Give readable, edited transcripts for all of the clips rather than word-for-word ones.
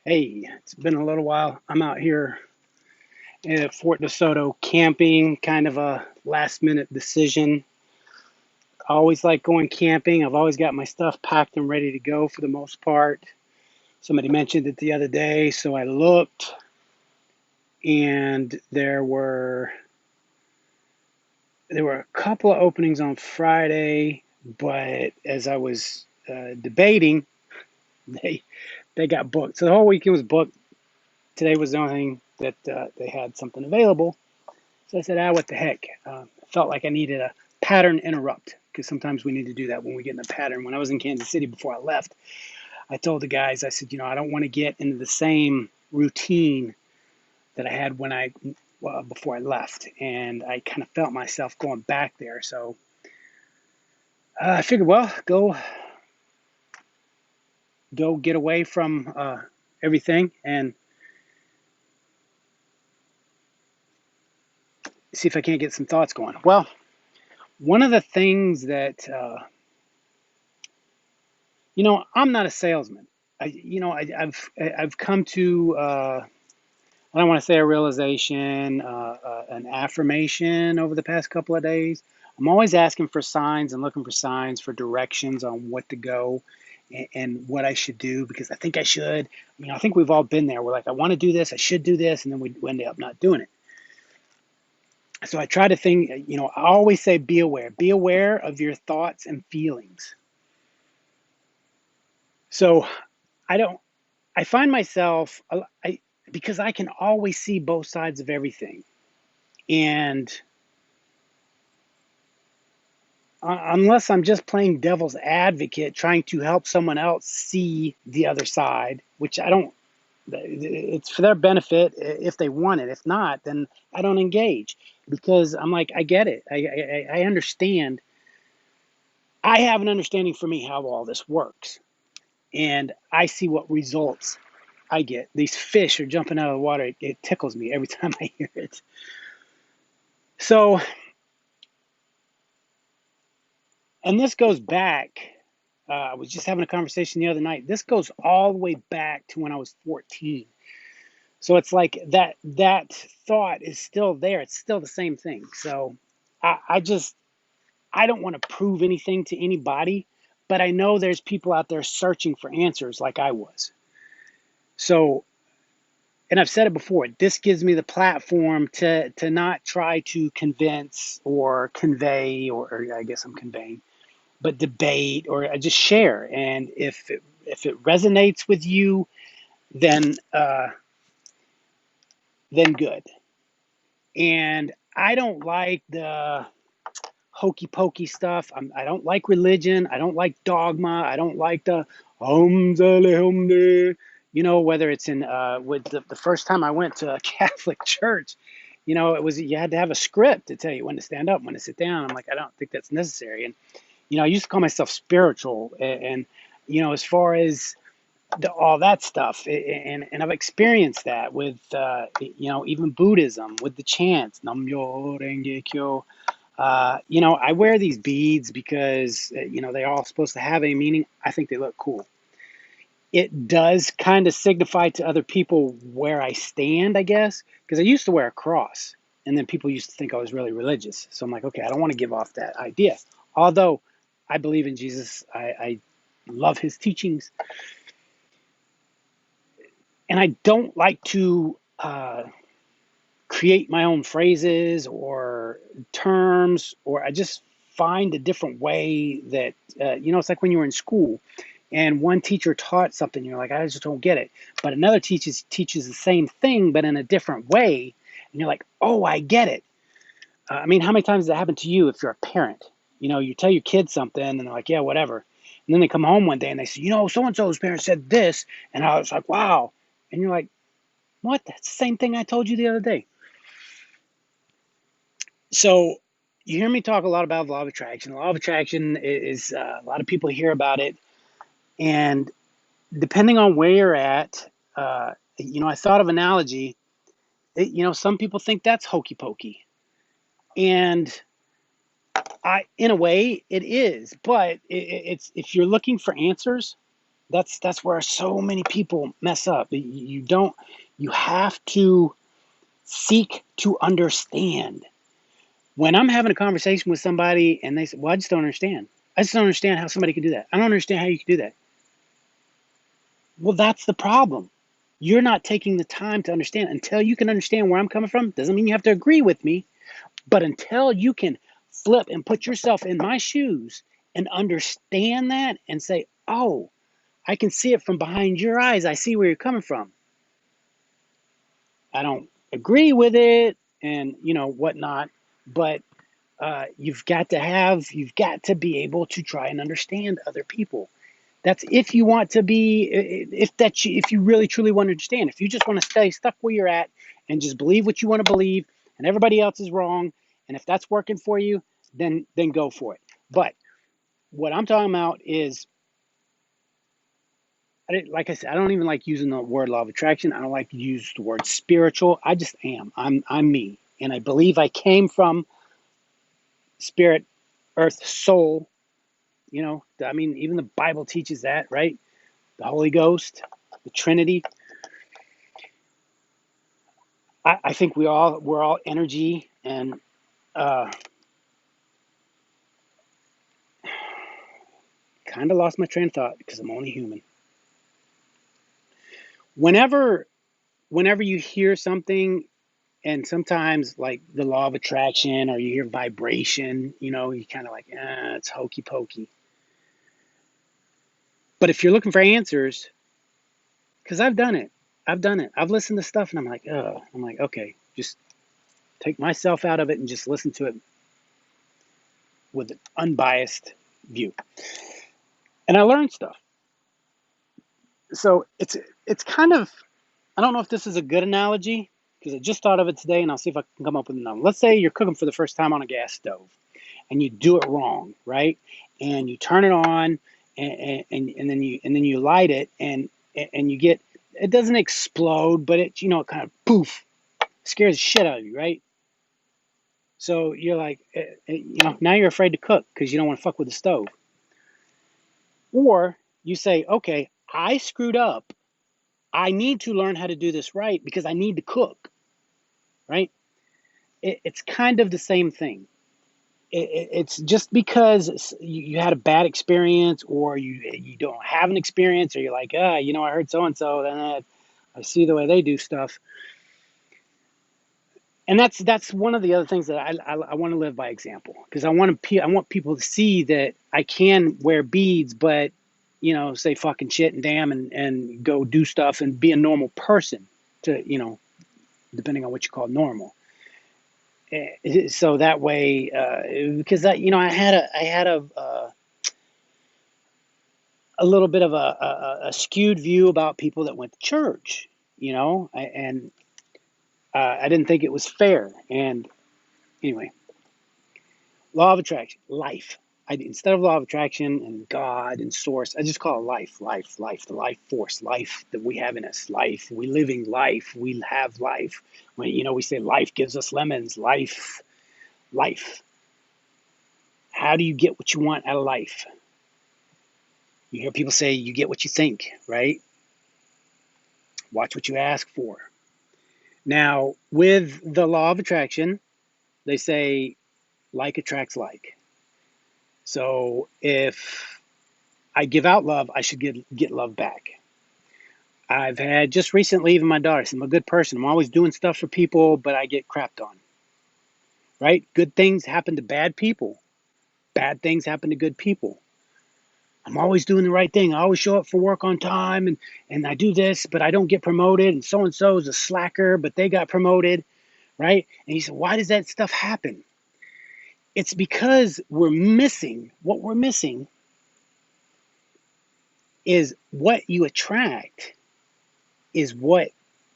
Hey, it's been a little while. I'm out here at Fort DeSoto camping, kind of a last minute decision. I always like going camping. I've always got my stuff packed and ready to go for the most part. Somebody mentioned it the other day, so I looked and there were a couple of openings on Friday, but as I was debating, they they got booked. So the whole weekend was booked. Today was the only thing that they had something available. So I said, what the heck? I felt like I needed a pattern interrupt because sometimes we need to do that when we get in a pattern. When I was in Kansas City before I left, I told the guys, I said, I don't want to get into the same routine that I had when before I left, and I kind of felt myself going back there. So I figured, well, go get away from everything and see if I can't get some thoughts going. Well, one of the things that I'm not a salesman. I've come to I don't want to say a realization, an affirmation over the past couple of days. I'm always asking for signs and looking for signs for directions on what to go and what I should do because I think I should. I think we've all been there. We're like, I want to do this, I should do this, and then we end up not doing it. So I try to think, I always say be aware of your thoughts and feelings. So I don't I find myself, because I can always see both sides of everything. And unless I'm just playing devil's advocate, trying to help someone else see the other side, which I don't, it's for their benefit if they want it. If not, then I don't engage because I'm like, I get it. I understand. I have an understanding for me how all this works. And I see what results I get. These fish are jumping out of the water. It tickles me every time I hear it. So, and this goes back. I was just having a conversation the other night. This goes all the way back to when I was 14. So it's like that thought is still there. It's still the same thing. So I just I don't want to prove anything to anybody, but I know there's people out there searching for answers like I was. So, and I've said it before, this gives me the platform to not try to convince or convey, or I guess I'm conveying, but debate or just share. And if it resonates with you, then then good. And I don't like the hokey pokey stuff. I don't like religion. I don't like dogma. I don't like the whether it's in with the first time I went to a Catholic church, it was you had to have a script to tell you when to stand up, when to sit down. I'm like, I don't think that's necessary. And I used to call myself spiritual, and as far as all that stuff, and I've experienced that with even Buddhism with the chants Nam Myo Renge Kyo. I wear these beads because they're all supposed to have a meaning. I think they look cool. It does kind of signify to other people where I stand, I guess, because I used to wear a cross, and then people used to think I was really religious. So I'm like, okay, I don't want to give off that idea. Although I believe in Jesus, I love his teachings, and I don't like to create my own phrases or terms, or I just find a different way that, it's like when you were in school and one teacher taught something, you're like, I just don't get it. But another teaches the same thing, but in a different way. And you're like, oh, I get it. I mean, how many times does that happen to you if you're a parent? You tell your kids something and they're like, yeah, whatever. And then they come home one day and they say, so-and-so's parents said this. And I was like, wow. And you're like, what? That's the same thing I told you the other day. So you hear me talk a lot about law of attraction. Law of attraction is a lot of people hear about it, and depending on where you're at, I thought of an analogy. Some people think that's hokey pokey, and in a way, it is. But it's if you're looking for answers, That's where so many people mess up. You have to seek to understand. When I'm having a conversation with somebody and they say, well, I just don't understand. I just don't understand how somebody could do that. I don't understand how you could do that. Well, that's the problem. You're not taking the time to understand. Until you can understand where I'm coming from, doesn't mean you have to agree with me, but until you can flip and put yourself in my shoes and understand that and say, oh, I can see it from behind your eyes. I see where you're coming from. I don't agree with it and, whatnot, but you've got to be able to try and understand other people. That's if you want to be, if you really truly want to understand. If you just want to stay stuck where you're at and just believe what you want to believe, and everybody else is wrong, and if that's working for you, then go for it. But what I'm talking about is, like I said, I don't even like using the word law of attraction. I don't like to use the word spiritual. I just am. I'm me, and I believe I came from spirit, earth, soul. I mean, even the Bible teaches that, right? The Holy Ghost, the Trinity. I think we're all energy, and uh, kind of lost my train of thought because I'm only human. Whenever whenever you hear something, and sometimes like the law of attraction, or you hear vibration, you kind of like, it's hokey pokey. But if you're looking for answers, because I've done it. I've listened to stuff, and I'm like, oh, I'm like, okay, just take myself out of it and just listen to it with an unbiased view, and I learned stuff. So it's kind of, I don't know if this is a good analogy because I just thought of it today, and I'll see if I can come up with another. Let's say you're cooking for the first time on a gas stove, and you do it wrong, right? And you turn it on, and then you light it, and you get, it doesn't explode, but it kind of poof, scares the shit out of you, right? So you're like, now you're afraid to cook because you don't want to fuck with the stove. Or you say, okay, I screwed up. I need to learn how to do this right because I need to cook, right? It's kind of the same thing. It's just because you had a bad experience, or you don't have an experience, or you're like, I heard so and so, then I see the way they do stuff, and that's one of the other things that I want to live by example, because I want people to see that I can wear beads, but say fucking shit and damn, and go do stuff and be a normal person, to depending on what you call normal. So that way, because I had a little bit of a skewed view about people that went to church, and I didn't think it was fair. And anyway, law of attraction, life. Instead of law of attraction and God and source, I just call it life, life, life, the life force, life that we have in us, life. We living life. We have life. We say life gives us lemons, life, life. How do you get what you want out of life? You hear people say you get what you think, right? Watch what you ask for. Now, with the law of attraction, they say like attracts like. So if I give out love, I should get love back. I've had just recently, even my daughter said, I'm a good person. I'm always doing stuff for people, but I get crapped on, right? Good things happen to bad people. Bad things happen to good people. I'm always doing the right thing. I always show up for work on time, and I do this, but I don't get promoted. And so is a slacker, but they got promoted, right? And he said, why does that stuff happen? It's because what we're missing is what you attract is what,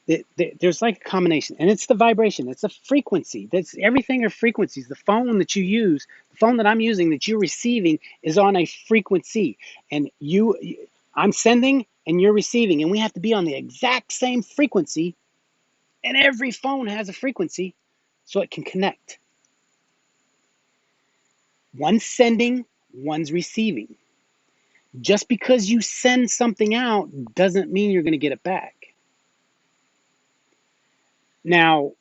there's like a combination, and it's the vibration, it's a frequency. That's everything are frequencies. The phone that you use, the phone that I'm using, that you're receiving, is on a frequency, and I'm sending and you're receiving, and we have to be on the exact same frequency, and every phone has a frequency so it can connect. One's sending, one's receiving. Just because you send something out doesn't mean you're going to get it back. Now,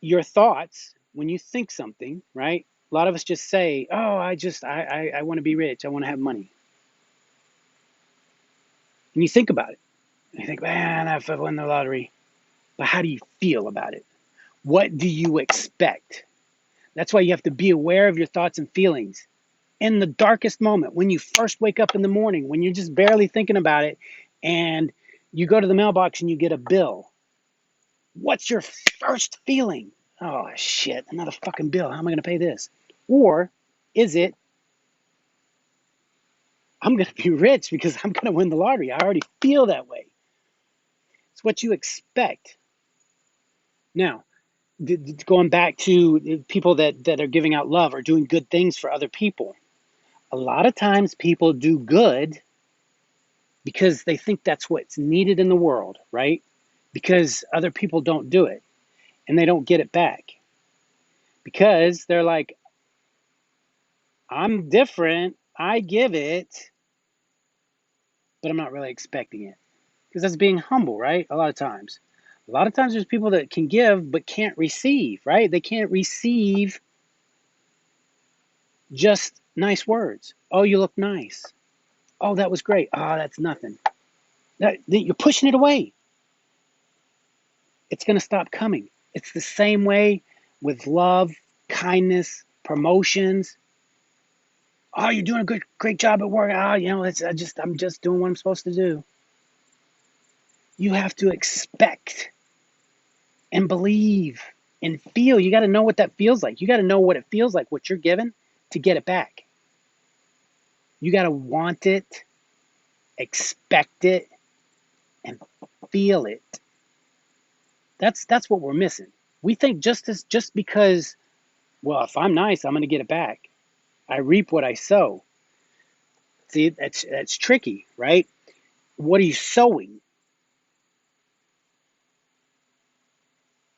your thoughts, when you think something, right? A lot of us just say, "Oh, I want to be rich. I want to have money." And you think about it. And you think, "Man, if I won the lottery." But how do you feel about it? What do you expect? That's why you have to be aware of your thoughts and feelings. In the darkest moment, when you first wake up in the morning, when you're just barely thinking about it, and you go to the mailbox and you get a bill, what's your first feeling? Oh, shit, another fucking bill. How am I going to pay this? Or is it, I'm going to be rich because I'm going to win the lottery? I already feel that way. It's what you expect. Now, going back to people that are giving out love or doing good things for other people, a lot of times people do good because they think that's what's needed in the world, right? Because other people don't do it and they don't get it back because they're like, I'm different, I give it, but I'm not really expecting it. Because that's being humble, right? A lot of times. A lot of times there's people that can give but can't receive, right? They can't receive just nice words. Oh, you look nice. Oh, that was great. Oh, that's nothing. You're pushing it away. It's going to stop coming. It's the same way with love, kindness, promotions. Oh, you're doing a great job at work. Oh, I'm just doing what I'm supposed to do. You have to expect and believe and feel. You got to know what that feels like. You got to know what it feels like, what you're given, to get it back. You got to want it, expect it, and feel it. That's what we're missing. We think just because, well, if I'm nice, I'm going to get it back. I reap what I sow. See, that's tricky, right? What are you sowing?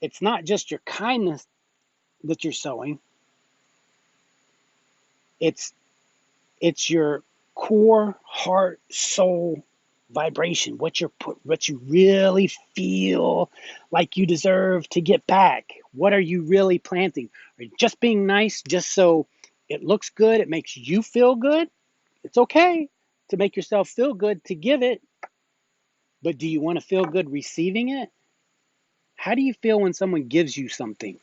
It's not just your kindness that you're sowing. It's it's your core heart soul vibration, what you really feel like you deserve to get back. What are you really planting? Are you just being nice just so it looks good, it makes you feel good? It's okay to make yourself feel good to give it, but do you want to feel good receiving it? How do you feel when someone gives you something?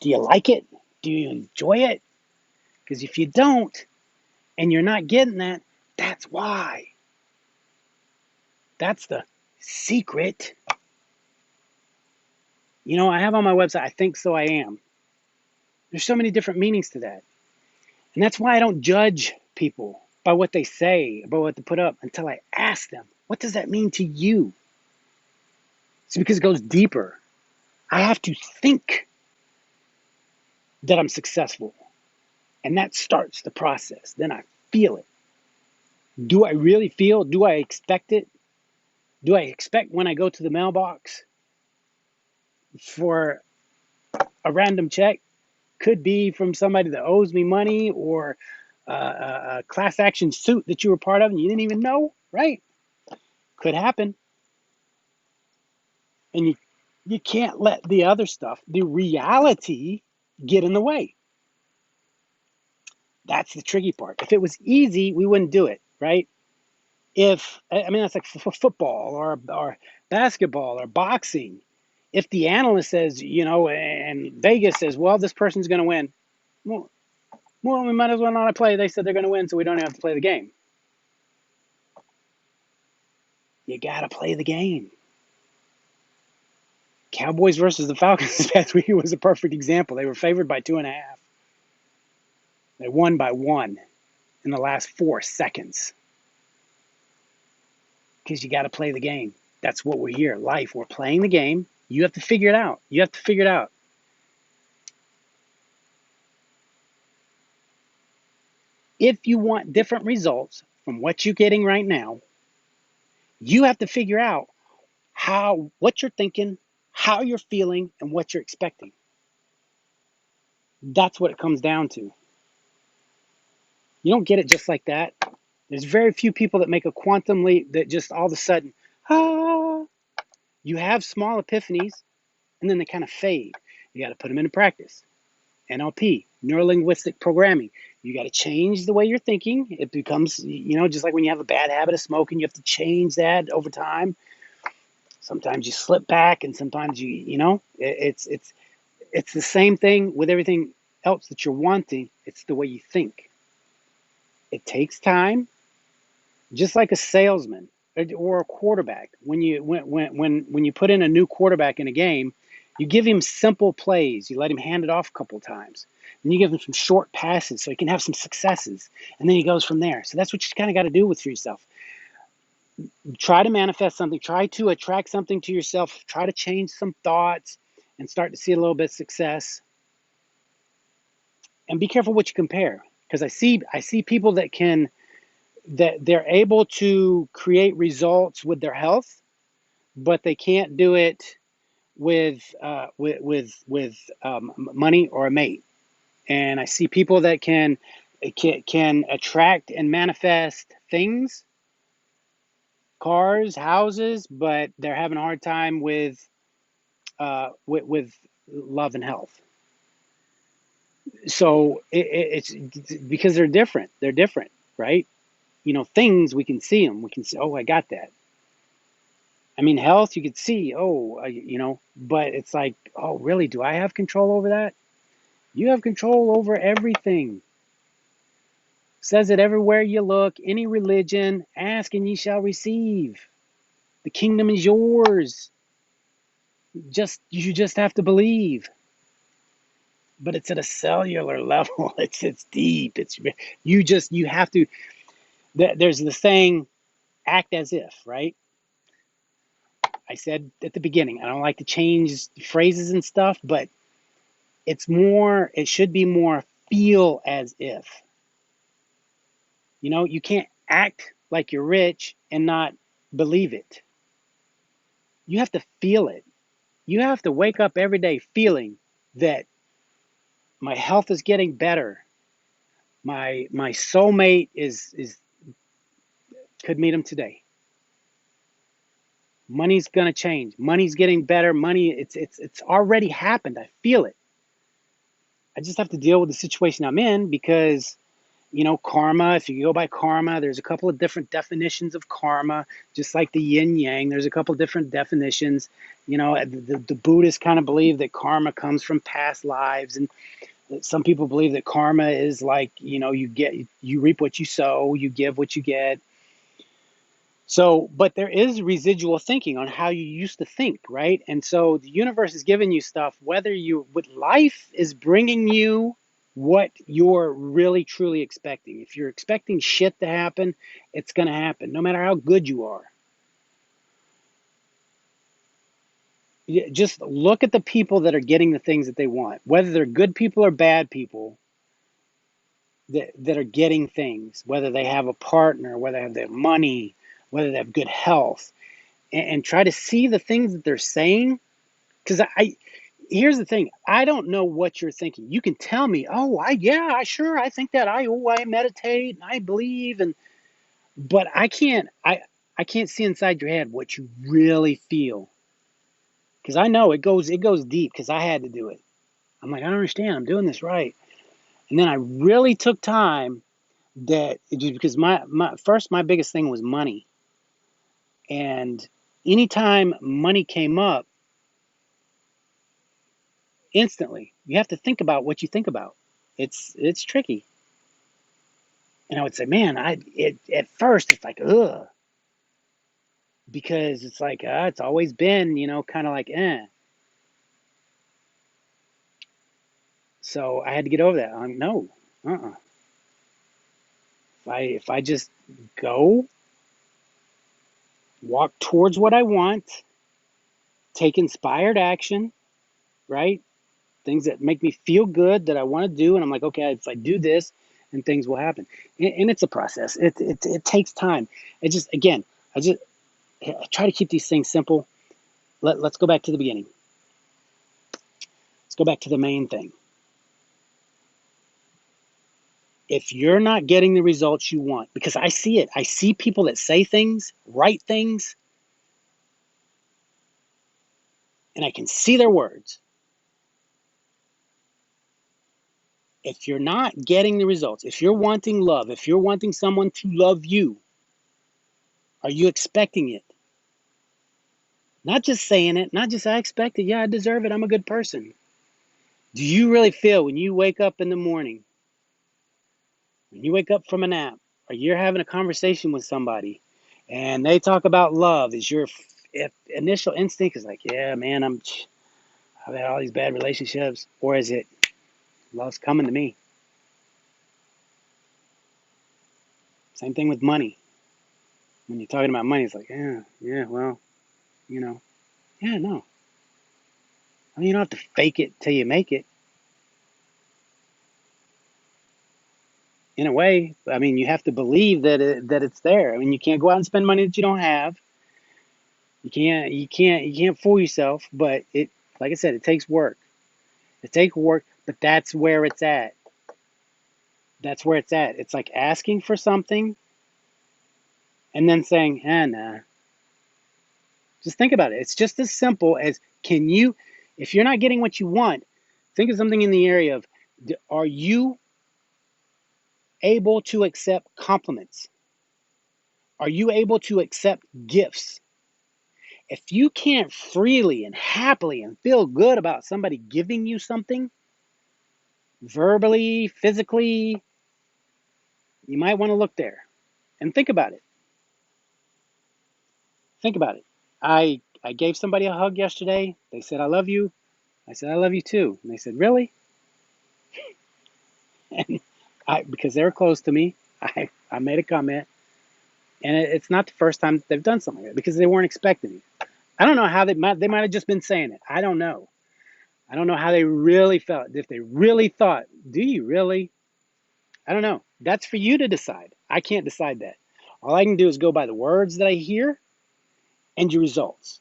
Do you like it? Do you enjoy it? Because if you don't and you're not getting that, that's why. That's the secret. I have on my website, I think so I am. There's so many different meanings to that. And that's why I don't judge people by what they say, about what they put up, until I ask them, what does that mean to you? It's because it goes deeper. I have to think that I'm successful. And that starts the process. Then I feel it. Do I really feel? Do I expect it? Do I expect when I go to the mailbox for a random check? Could be from somebody that owes me money, or a class action suit that you were part of and you didn't even know, right? Could happen. And you can't let the other stuff, the reality, get in the way. That's the tricky part. If it was easy, we wouldn't do it, right? That's like football or basketball or boxing. If the analyst says, and Vegas says, well, this person's going to win, well, we might as well not play. They said they're going to win, so we don't have to play the game. You got to play the game. Cowboys versus the Falcons this past week was a perfect example. They were favored by 2.5. They won by 1 in the last 4 seconds. Because you got to play the game. That's what we're here. Life. We're playing the game. You have to figure it out. You have to figure it out. If you want different results from what you're getting right now, you have to figure out what you're thinking, how you're feeling, and what you're expecting. That's what it comes down to. You don't get it just like that. There's very few people that make a quantum leap that just all of a sudden, ah, you have small epiphanies and then they kind of fade. You got to put them into practice. NLP, neuro linguistic programming. You got to change the way you're thinking. It becomes, just like when you have a bad habit of smoking, you have to change that over time. Sometimes you slip back, and sometimes it's the same thing with everything else that you're wanting. It's the way you think. It takes time, just like a salesman or a quarterback. When you put in a new quarterback in a game, you give him simple plays. You let him hand it off a couple of times. And you give him some short passes so he can have some successes. And then he goes from there. So that's what you kind of got to do with yourself. Try to manifest something. Try to attract something to yourself. Try to change some thoughts and start to see a little bit of success. And be careful what you compare. Because I see people that they're able to create results with their health, but they can't do it with money or a mate. And I see people that can attract and manifest things, cars, houses, but they're having a hard time with love and health. So it's because they're different. They're different, right? Things we can see them. We can see, oh, I got that. I mean, health, you could see, but it's like, oh, really? Do I have control over that? You have control over everything. Says it everywhere you look, any religion, ask and ye shall receive. The kingdom is yours. You just have to believe. But it's at a cellular level. It's deep. You have to. There's the saying, act as if, right? I said at the beginning, I don't like to change phrases and stuff, but it should be more feel as if. You can't act like you're rich and not believe it. You have to feel it. You have to wake up every day feeling that my health is getting better. My soulmate is could meet him today. Money's gonna change. Money's getting better. Money, it's already happened. I feel it. I just have to deal with the situation I'm in because karma, if you go by karma, there's a couple of different definitions of karma, just like the yin yang. There's a couple of different definitions. The Buddhists kind of believe that karma comes from past lives. And some people believe that karma is like, you reap what you sow, you give what you get. So, but there is residual thinking on how you used to think, right? And so the universe is giving you stuff, whether with life is bringing you what you're really truly expecting. If you're expecting shit to happen, it's going to happen, no matter how good you are. Just look at the people that are getting the things that they want, whether they're good people or bad people that are getting things, whether they have a partner, whether they have money, whether they have good health, and try to see the things that they're saying. Because here's the thing, I don't know what you're thinking. You can tell me, oh, I think that I meditate and I believe, but I can't see inside your head what you really feel. Because I know it goes deep because I had to do it. I'm like, I don't understand. I'm doing this right. And then I really took time because my biggest thing was money. And anytime money came up, instantly, you have to think about what you think about. It's tricky. And I would say, man, at first it's like, ugh, because it's like, it's always been, kind of like, eh. So I had to get over that. I'm no, If I just go, walk towards what I want, take inspired action, right? Things that make me feel good that I want to do, and I'm like, okay, if I do this, and things will happen. And it's a process. It takes time. It just again, I try to keep these things simple. Let's go back to the beginning. Let's go back to the main thing. If you're not getting the results you want, because I see it, I see people that say things, write things, and I can see their words. If you're not getting the results, if you're wanting love, if you're wanting someone to love you, are you expecting it? Not just saying it, not just I expect it, yeah, I deserve it, I'm a good person. Do you really feel when you wake up in the morning, when you wake up from a nap, or you're having a conversation with somebody and they talk about love, is your initial instinct is like, yeah, man, I've had all these bad relationships, or is it love's coming to me? Same thing with money. When you're talking about money, it's like, yeah, well, you know, yeah, no. I mean, you don't have to fake it till you make it. In a way, I mean, you have to believe that it's there. I mean, you can't go out and spend money that you don't have. You can't fool yourself. But it, like I said, it takes work. It takes work, but that's where it's at. That's where it's at. It's like asking for something and then saying, nah. Just think about it. It's just as simple as, can you, if you're not getting what you want, think of something in the area of, are you able to accept compliments? Are you able to accept gifts? If you can't freely and happily and feel good about somebody giving you something, verbally, physically, you might want to look there and think about it. Think about it. I gave somebody a hug yesterday. They said, I love you. I said, I love you too. And they said, really? And because they were close to me, I made a comment. And it's not the first time they've done something like that because they weren't expecting it. I don't know how they might have just been saying it. I don't know. I don't know how they really felt. If they really thought, do you really? I don't know. That's for you to decide. I can't decide that. All I can do is go by the words that I hear and your results.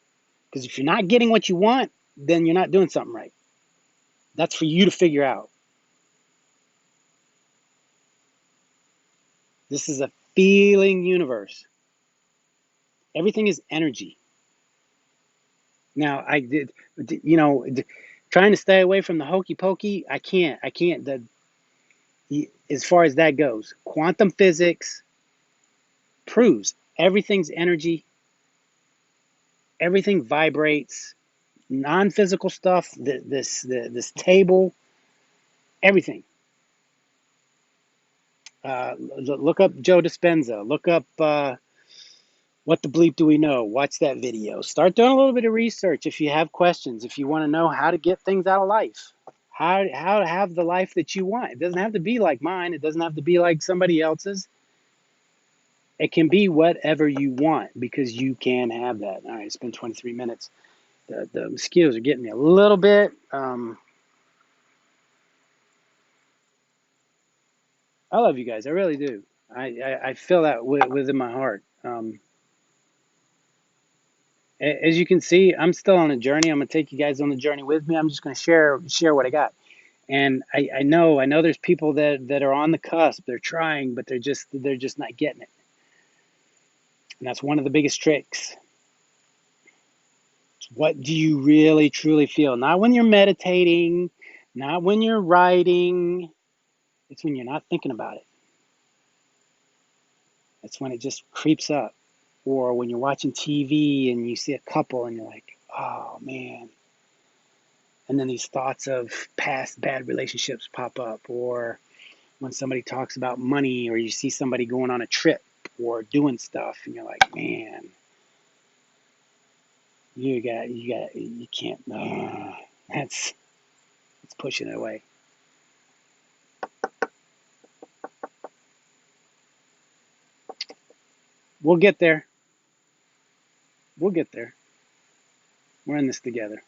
Because if you're not getting what you want, then you're not doing something right. That's for you to figure out. This is a feeling universe. Everything is energy. Now, trying to stay away from the hokey pokey. I can't. As far as that goes, quantum physics proves everything's energy. Everything vibrates. Non-physical stuff. This table. Everything. Look up Joe Dispenza. Look up What the Bleep Do We Know. Watch that video. Start doing a little bit of research if you have questions. If you want to know how to get things out of life. How to have the life that you want. It doesn't have to be like mine. It doesn't have to be like somebody else's. It can be whatever you want because you can have that. All right, it's been 23 minutes. The mosquitoes are getting me a little bit. I love you guys. I really do. I feel that within my heart. As you can see, I'm still on a journey. I'm gonna take you guys on the journey with me. I'm just gonna share what I got. And I know there's people that are on the cusp. They're trying, but they're just not getting it. And that's one of the biggest tricks. What do you really truly feel? Not when you're meditating, not when you're writing. It's when you're not thinking about it. It's when it just creeps up. Or when you're watching TV and you see a couple and you're like, oh man. And then these thoughts of past bad relationships pop up. Or when somebody talks about money, or you see somebody going on a trip or doing stuff and you're like, man, you can't, that's it's pushing it away. We'll get there. We'll get there. We're in this together.